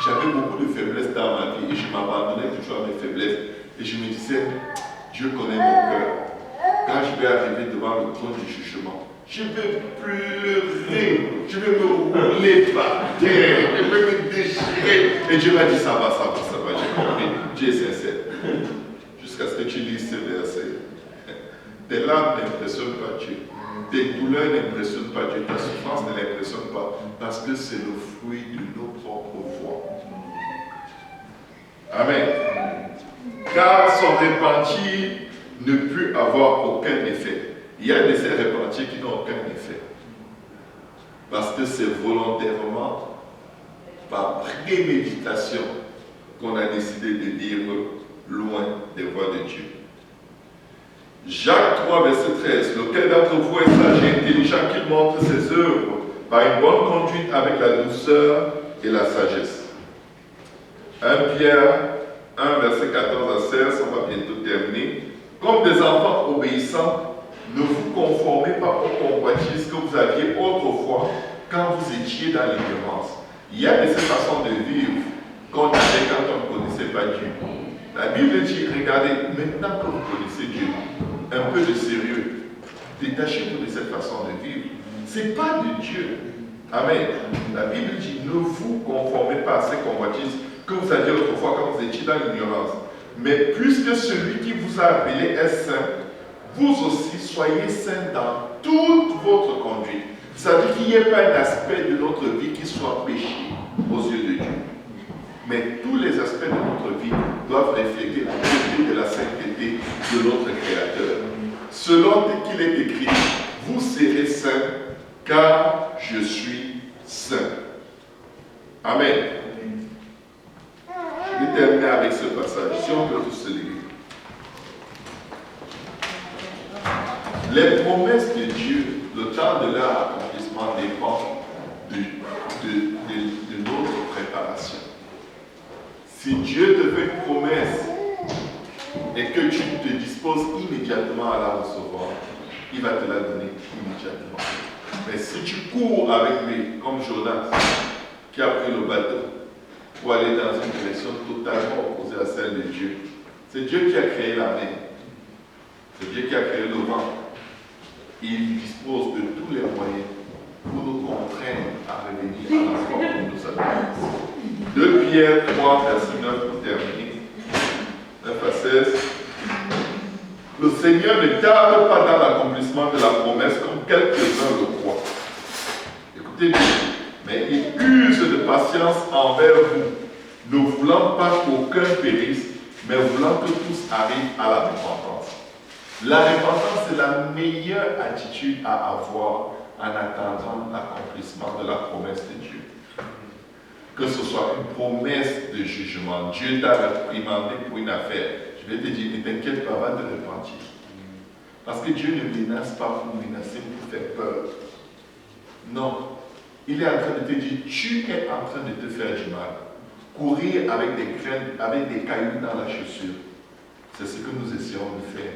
S1: j'avais beaucoup de faiblesses dans ma vie et je m'abandonnais toujours à mes faiblesses. Et je me disais, Dieu connaît mon cœur. Quand je vais arriver devant le trône du jugement, je vais pleurer, je vais me rouler par terre, je vais me déchirer. Et Dieu m'a dit, ça va, j'ai compris. Dieu est sincère. Jusqu'à ce que tu lises ces versets. Tes larmes n'impressionnent pas Dieu. Tes douleurs n'impressionnent pas Dieu. Ta souffrance ne l'impressionne pas. Parce que c'est le fruit de nos propres voix. Amen. Car son repentir ne put avoir aucun effet. Il y a des repentirs qui n'ont aucun effet. Parce que c'est volontairement, par préméditation, qu'on a décidé de vivre loin des voies de Dieu. Jacques 3, verset 13. Lequel d'entre vous est sage et intelligent qu'il montre ses œuvres par une bonne conduite avec la douceur et la sagesse. 1 Pierre 1, verset 14 à 16, on va bientôt terminer. Comme des enfants obéissants, ne vous conformez pas aux convoitises que vous aviez autrefois quand vous étiez dans l'ignorance. Il y a de ces façons de vivre qu'on avait quand on ne connaissait pas Dieu. La Bible dit, regardez, maintenant que vous connaissez Dieu, un peu de sérieux, détachez-vous de cette façon de vivre. Ce n'est pas de Dieu. Amen. La Bible dit, ne vous conformez pas à ces convoitises que vous aviez autrefois quand vous étiez dans l'ignorance. Mais puisque celui qui vous a appelé est saint, vous aussi soyez saints dans toute votre conduite. Ça veut dire qu'il n'y ait pas un aspect de notre vie qui soit péché aux yeux de Dieu. Mais tous les aspects de notre vie doivent refléter la beauté de la sainteté de notre Créateur. Selon qu'il est écrit, vous serez saints, car je suis saint. Amen. Je vais terminer avec ce passage, si on peut tous se lever. Les promesses de Dieu, le temps de leur accomplissement dépend de notre préparation. Si Dieu te fait une promesse et que tu te disposes immédiatement à la recevoir, il va te la donner immédiatement. Mais si tu cours avec lui, comme Jonas, qui a pris le bateau pour aller dans une direction totalement opposée à celle de Dieu, c'est Dieu qui a créé la mer. C'est Dieu qui a créé le vent. Il dispose de tous les moyens pour nous contraindre à revenir à la forme de nous attendons. 2 Pierre 3, verset 9 pour terminer. 9 à 16. Le Seigneur ne tarde pas dans l'accomplissement de la promesse comme quelques-uns le croient. Écoutez bien, mais il use de patience envers vous, ne voulant pas qu'aucun périsse, mais voulant que tous arrivent à la repentance. La repentance est la meilleure attitude à avoir en attendant l'accomplissement de la promesse de Dieu. Que ce soit une promesse de jugement, Dieu t'a réprimandé pour une affaire. Je vais te dire, ne t'inquiète pas, va te repentir. Parce que Dieu ne menace pas pour menacer, pour faire peur. Non. Il est en train de te dire, tu es en train de te faire du mal. Courir avec des graines, avec des cailloux dans la chaussure. C'est ce que nous essayons de faire.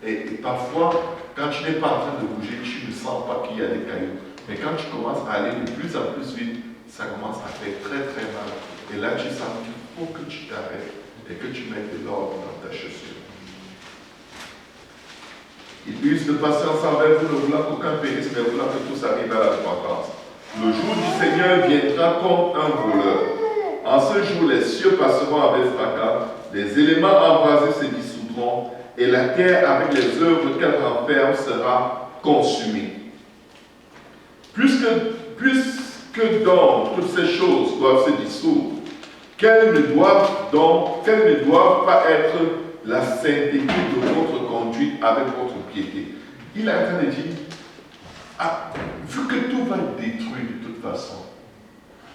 S1: Et parfois, quand tu n'es pas en train de bouger, tu ne sens pas qu'il y a des cailloux. Mais quand tu commences à aller de plus en plus vite, ça commence à faire très très mal. Et là, tu sens qu'il faut que tu t'arrêtes et que tu mettes de l'ordre dans ta chaussure. Il use de patience envers vous, ne voulant qu'aucun périsse, mais voulant que tous arrivent à la repentance. Le jour du Seigneur viendra comme un voleur. En ce jour, les cieux passeront avec fracas, les éléments embrasés se dissoudront, et la terre, avec les œuvres qu'elle renferme, sera consumée. Puisque donc toutes ces choses doivent se dissoudre, qu'elles ne doivent pas être la sainteté de votre conduite avec votre piété. Il est en train de dire, vu que tout va être détruit de toute façon,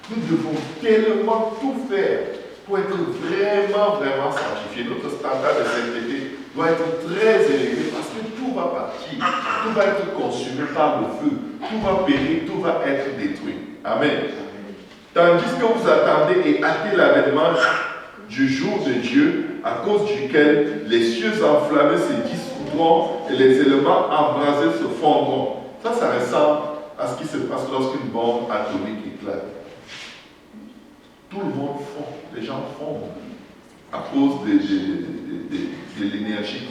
S1: nous devons tellement tout faire pour être vraiment sanctifiés. Notre standard de sainteté doit être très élevé parce que tout va partir, tout va être consumé par le feu, tout va périr, tout va être détruit. Amen. Tandis que vous attendez et hâtez l'avènement du jour de Dieu, à cause duquel les cieux enflammés se dissoudront et les éléments embrasés se fondront. Ça ressemble à ce qui se passe lorsqu'une bombe atomique éclate. Tout le monde fond, les gens fondent à cause de l'énergie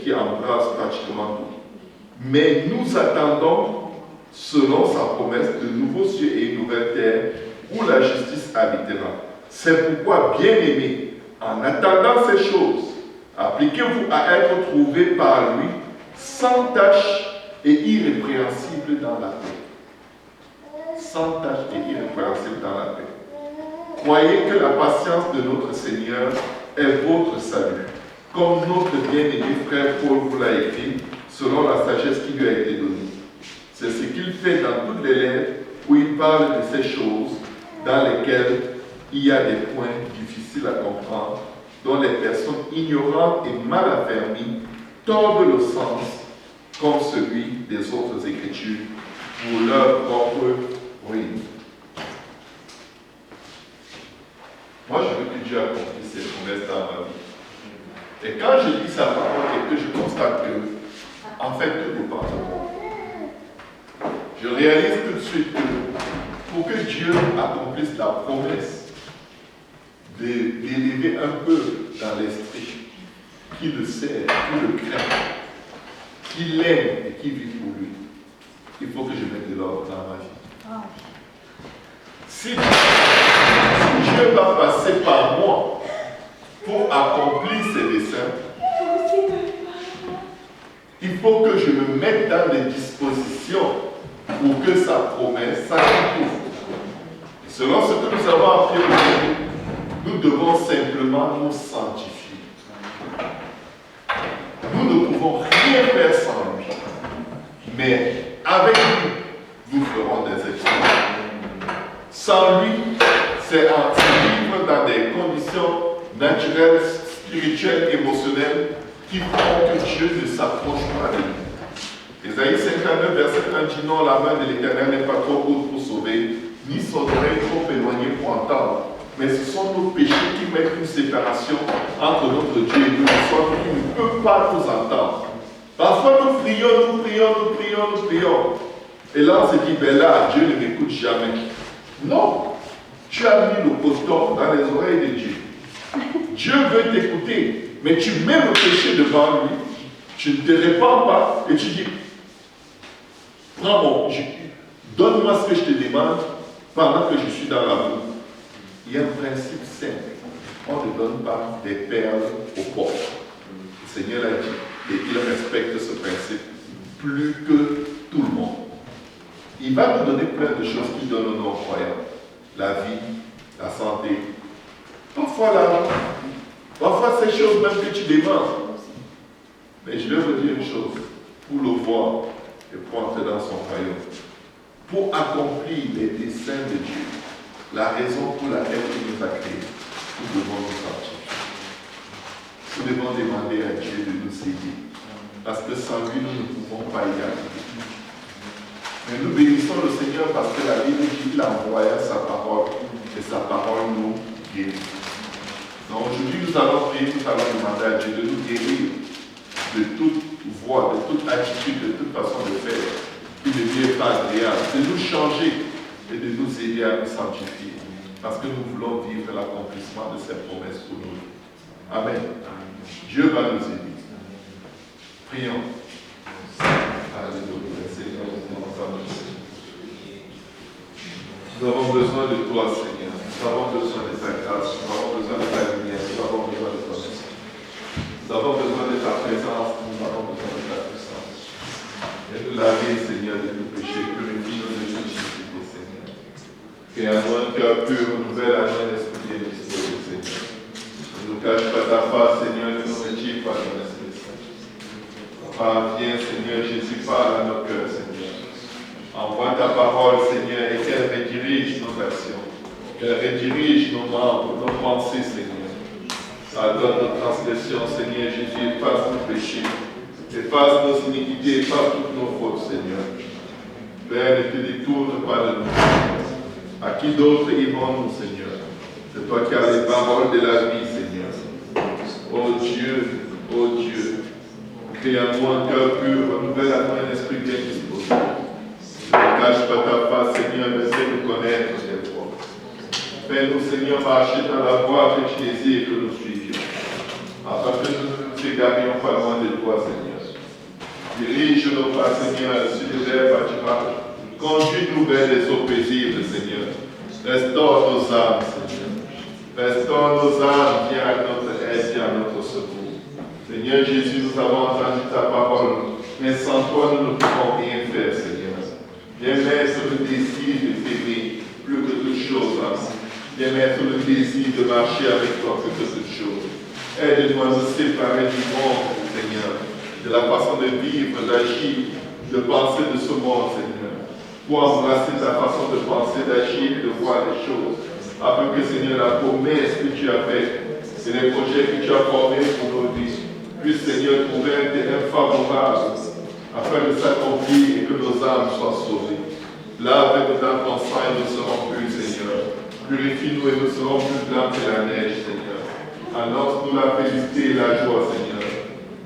S1: qui embrasse pratiquement tout. Mais nous attendons, selon sa promesse, de nouveaux cieux et une nouvelle terre où la justice habitera. C'est pourquoi, bien-aimés, en attendant ces choses, appliquez-vous à être trouvés par lui sans tache et irrépréhensible dans la paix. Sans tache et irrépréhensible dans la paix. Croyez que la patience de notre Seigneur est votre salut. Comme notre bien-aimé frère Paul vous l'a écrit, selon la sagesse qui lui a été donnée. C'est ce qu'il fait dans toutes les lettres où il parle de ces choses dans lesquelles il y a des points difficiles à comprendre, dont les personnes ignorantes et mal affermies tordent le sens comme celui des autres Écritures pour leur propre ruine. Moi, je veux que Dieu accomplisse ses promesses dans ma vie. Et quand je lis sa parole et que je constate que, en fait, tout dépend de moi, je réalise tout de suite que pour que Dieu accomplisse la promesse d'élever un peu dans l'esprit qui le sert, qui le craint, qui l'aime et qui vit pour lui, il faut que je mette de l'ordre dans ma vie. Si Dieu va passer par moi pour accomplir ses desseins, il faut que je me mette dans les dispositions pour que sa promesse s'accomplisse. Selon ce que nous avons appris aujourd'hui, nous devons simplement nous sanctifier. Nous ne pouvons rien faire sans lui. Mais avec lui, nous ferons des exploits. Sans lui, c'est en vivre dans des conditions naturelles, spirituelles, émotionnelles qui font que Dieu ne s'approche pas de nous. Ésaïe 59, verset 1 dit non, la main de l'Éternel n'est pas trop haute pour sauver, ni son oreille trop éloignée pour entendre. Mais ce sont nos péchés qui mettent une séparation entre notre Dieu et nous, de sorte qu'il ne peut pas nous entendre. Parfois nous prions. Et là on se dit, ben là, Dieu ne m'écoute jamais. Non, tu as mis le coton dans les oreilles de Dieu. Dieu veut t'écouter, mais tu mets le péché devant lui, tu ne te répands pas et tu dis, prends donne-moi ce que je te demande pendant que je suis dans la boue. Il y a un principe simple. On ne donne pas des perles aux pauvres. Le Seigneur l'a dit et il respecte ce principe plus que tout le monde. Il va nous donner plein de choses qui donnent aux non-croyants. La vie, la santé, parfois l'argent, parfois ces choses même que tu demandes. Mais je vais vous dire une chose, pour le voir et pour entrer dans son royaume, pour accomplir les desseins de Dieu, la raison pour laquelle il nous a créés, nous devons nous sortir. Nous devons demander à Dieu de nous aider, parce que sans lui, nous ne pouvons pas y arriver. Mais nous bénissons le Seigneur parce que la Bible dit qu'il a envoyé sa parole et sa parole nous guérit. Donc aujourd'hui, nous allons prier, nous allons demander à Dieu de nous guérir de toute voie, de toute attitude, de toute façon de faire qui ne lui est pas agréable, de nous changer et de nous aider à nous sanctifier. Parce que nous voulons vivre l'accomplissement de ses promesses pour nous. Amen. Dieu va nous aider. Prions. Alléluia. Seigneur, nous avons besoin de toi, Seigneur. Nous avons besoin de ta grâce. Nous avons besoin de ta lumière. Nous avons besoin de toi. Nous avons besoin de ta présence. Nous avons besoin de ta puissance. Et nous laver, Seigneur, de nos péchés. Purifie-nous de toute iniquité, Seigneur. Et à nous un cœur pur, renouvelle à nous un esprit bien disposé, Seigneur. Ne nous cache pas ta face, Seigneur. Ne nous retire pas ton esprit Saint. Viens, Seigneur Jésus, parle à nos cœurs, Seigneur. Envoie ta parole, Seigneur, et qu'elle redirige nos actions, qu'elle redirige nos membres, nos pensées, Seigneur. Pardonne nos transgressions, Seigneur Jésus, efface nos péchés, efface nos iniquités, efface toutes nos fautes, Seigneur. Père, ne te détourne pas de nous. À qui d'autre irons-nous, Seigneur? C'est toi qui as les paroles de la vie, Seigneur. Oh Dieu, crée en nous un cœur pur, renouvelle à nous un esprit bien disposé. Ne cache pas ta face, Seigneur, mais sais nous connaître tes voies. Fais-nous, Seigneur, marcher dans la voie que tu désires que nous suivions, afin que nous ne nous égarions pas loin de toi, Seigneur. Dirige nos pas, Seigneur, sur les vers pâturages. Conduis-nous vers les eaux paisibles, Seigneur. Restaure nos âmes, Seigneur. Restaure nos âmes, viens à notre aide et à notre secours. Seigneur Jésus, nous avons entendu ta parole, mais sans toi, nous ne pouvons rien faire, Seigneur. Viens mettre le désir de t'aimer plus que toute chose. Viens mettre le désir de marcher avec toi plus que toute chose. Aide-nous à nous séparer du monde, Seigneur, de la façon de vivre, d'agir, de penser de ce monde, Seigneur, pour embrasser ta façon de penser, d'agir et de voir les choses, afin que, Seigneur, la promesse que tu as faite et les projets que tu as formés pour nos vies puissent, Seigneur, trouver un terrain favorable afin de s'accomplir et que nos âmes soient sauvées. Lave-nous dans ton sang et nous serons plus, Seigneur. Purifie-nous et nous serons plus blancs que la neige, Seigneur. Annonce-nous la félicité et la joie, Seigneur.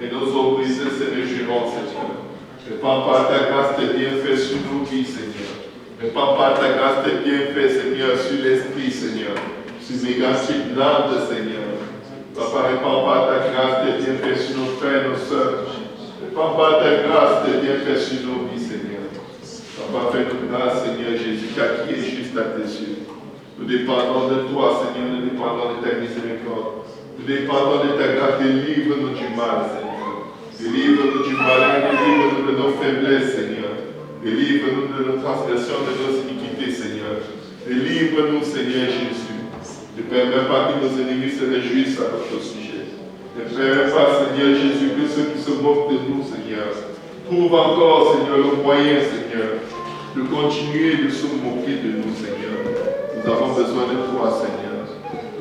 S1: Et nos eaux brisées se réjouiront, Seigneur. Répands par ta grâce tes bienfaits sur nos vies, Seigneur. Répands par ta grâce tes bienfaits, Seigneur, sur l'esprit, Seigneur. Sur mes gâchis blancs, Seigneur. Papa, répands par ta grâce tes bienfaits sur nos frères et nos sœurs. Répands par ta grâce tes bienfaits sur nos vies, Seigneur. Papa, fais-nous grâce, Seigneur Jésus, car qui est juste à tes yeux. Nous dépendons de toi, Seigneur, nous dépendons de ta miséricorde. Nous dépendons de ta grâce, délivre-nous du mal, Seigneur. Délivre-nous du malin, délivre-nous de nos faiblesses, Seigneur. Délivre-nous de nos transgressions, de nos iniquités, Seigneur. Délivre-nous, Seigneur Jésus. Ne permets pas que nos ennemis se réjouissent à notre sujet. Ne permets pas, Seigneur Jésus, que ceux qui se moquent de nous, Seigneur, trouvent encore, Seigneur, le moyen, Seigneur, de continuer de se moquer de nous, Seigneur. Nous avons besoin de toi, Seigneur.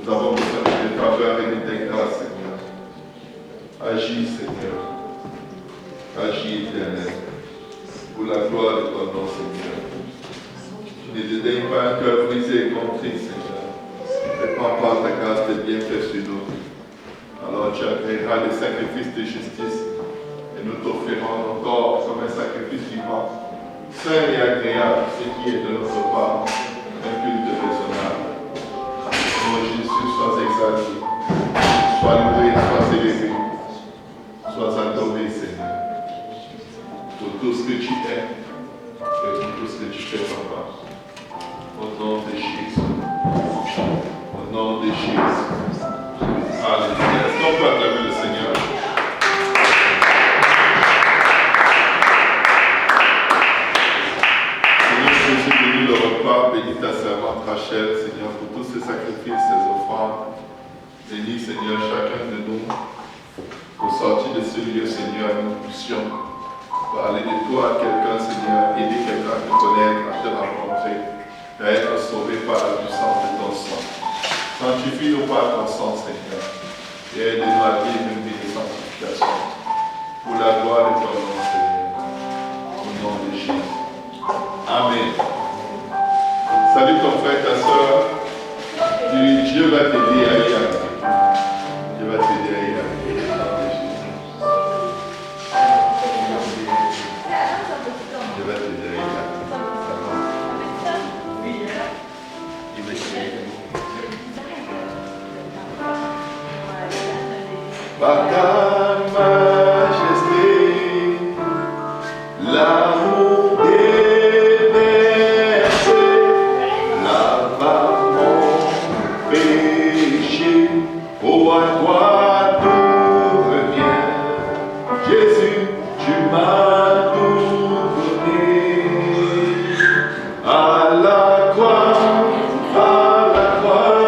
S1: Nous avons besoin de tes faveurs et de tes grâces, Seigneur. Agis, Seigneur. Agis, Éternel. Pour la gloire de ton nom, Seigneur. Tu ne dédaignes pas un cœur brisé et contrit, Seigneur. Répands par ta grâce tes bienfaits sur nous. Alors tu agréeras les sacrifices de justice et nous t'offrirons encore comme un sacrifice vivant, saint et agréable, ce qui est de notre part, un culte raisonnable. Ô Jésus, sois exalté, sois loué, sois élevé, sois adoré, Seigneur, pour tout ce que tu es et pour tout ce que tu fais, Papa. Au nom de Jésus. Au nom de Jésus. Alléluia. Est-ce qu'on peut acclamer le Seigneur? Seigneur Jésus, bénis le repas, bénis ta servante Rachel, Seigneur, pour tous ces sacrifices, ces offrandes. Bénis, Seigneur, chacun de nous. Pour sortir de ce lieu, Seigneur, nous puissions parler de toi à quelqu'un, Seigneur, aider quelqu'un à te connaître, à te rencontrer, à être sauvé par la puissance de ton sang. Sanctifie-nous par ton sang, Seigneur, et aide-nous à vivre une vie de sanctification. Pour la gloire de ton nom, Seigneur. Au nom de Jésus. Amen. Salut ton frère, ta soeur. Dieu va t'aider à y arriver. Dieu va t'aider à y arriver. Au nom de Jésus. Dieu va t'aider à y arriver. Il va t'aider. Par ta majesté, l'amour déversé, lave mon péché, ô à toi